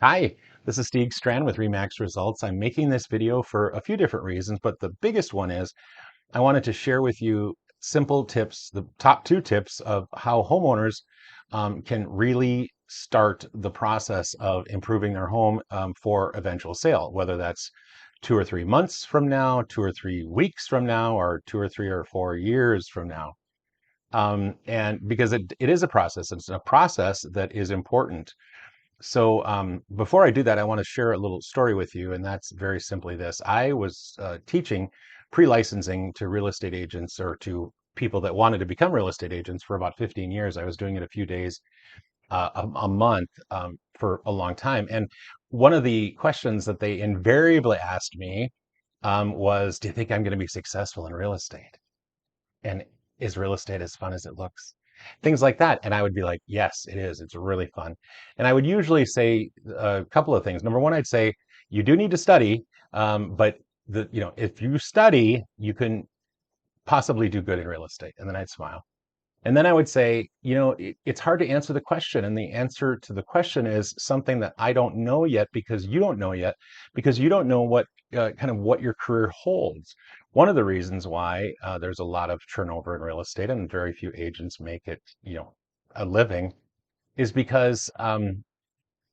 Hi, this is Stieg Strand with Remax Results. I'm making this video for a few different reasons, but the biggest one is I wanted to share with you simple tips, the top two tips of how homeowners can really start the process of improving their home for eventual sale, whether that's 2 or 3 months from now, 2 or 3 weeks from now, or 2 or 3 or 4 years from now. And because it is a process, it's a process that is important. So before I do that, I want to share a little story with you, and that's very simply this. I was teaching pre-licensing to real estate agents or to people that wanted to become real estate agents for about 15 years. I was doing it a few days a month for a long time. And one of the questions that they invariably asked me was, do you think I'm going to be successful in real estate? And is real estate as fun as it looks? Things like that. And I would be like, yes, it is. It's really fun. And I would usually say a couple of things. Number one, I'd say you do need to study, but if you study, you can possibly do good in real estate. And then I'd smile. And then I would say, it's hard to answer the question. And the answer to the question is something that I don't know yet because you don't know yet, because you don't know what kind of what your career holds. One of the reasons why there's a lot of turnover in real estate and very few agents make it, a living is because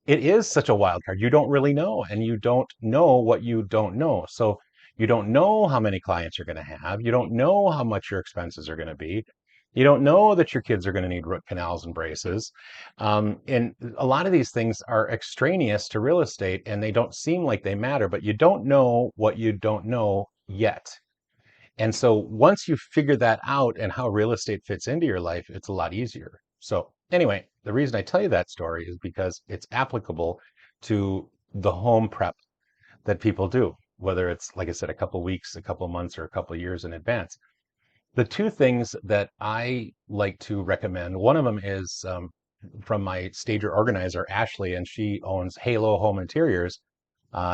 it is such a wild card. You don't really know, and you don't know what you don't know. So you don't know how many clients you're going to have. You don't know how much your expenses are going to be. You don't know that your kids are going to need root canals and braces. And a lot of these things are extraneous to real estate and they don't seem like they matter, but you don't know what you don't know yet. And so once you figure that out and how real estate fits into your life, it's a lot easier. So anyway, the reason I tell you that story is because it's applicable to the home prep that people do, whether it's, like I said, a couple weeks, a couple months, or a couple years in advance. The two things that I like to recommend, one of them is from my stager organizer, Ashley, and she owns Halo Home Interiors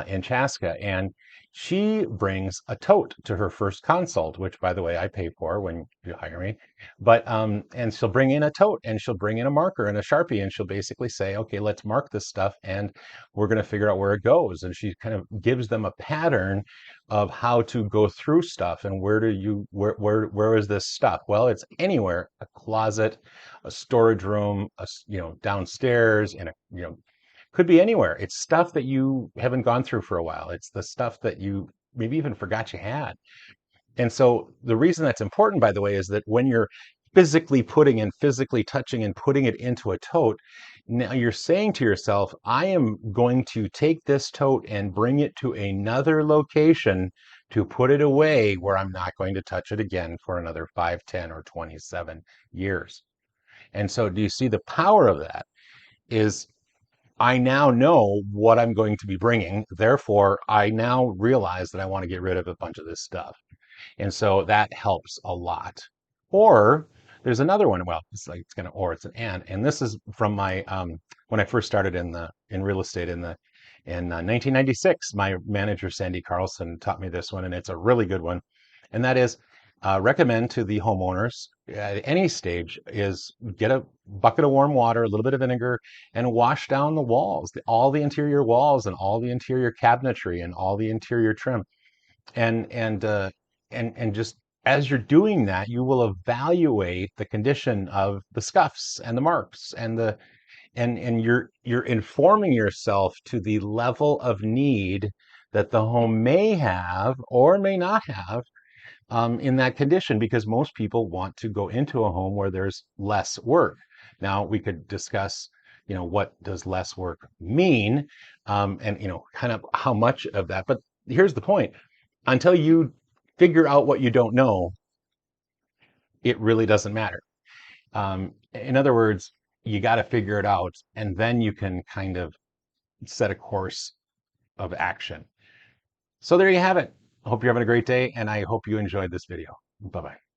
in Chaska. And she brings a tote to her first consult, which, by the way, I pay for when you hire me. But and she'll bring in a tote and she'll bring in a marker and a Sharpie and she'll basically say, okay, let's mark this stuff and we're going to figure out where it goes. And she kind of gives them a pattern of how to go through stuff and where is this stuff? Well, it's anywhere: a closet, a storage room, downstairs, in a could be anywhere. It's stuff that you haven't gone through for a while. It's the stuff that you maybe even forgot you had. And so the reason that's important, by the way, is that when you're physically putting and physically touching and putting it into a tote, now you're saying to yourself, I am going to take this tote and bring it to another location to put it away where I'm not going to touch it again for another 5, 10, or 27 years. And so do you see the power of that? Is I now know what I'm going to be bringing. Therefore, I now realize that I want to get rid of a bunch of this stuff. And so that helps a lot. Or there's another one. Well, it's an and this is from my when I first started in real estate in 1996. My manager Sandy Carlson taught me this one, and it's a really good one. And that is recommend to the homeowners at any stage is get a bucket of warm water, a little bit of vinegar, and wash down the walls, all the interior walls, and all the interior cabinetry, and all the interior trim, and and uh, and just as you're doing that, you will evaluate the condition of the scuffs and the marks and you're informing yourself to the level of need that the home may have or may not have in that condition, because most people want to go into a home where there's less work. Now we could discuss, what does less work mean, and kind of how much of that. But here's the point: until you figure out what you don't know, it really doesn't matter. In other words, you got to figure it out, and then you can kind of set a course of action. So there you have it. I hope you're having a great day, and I hope you enjoyed this video. Bye bye.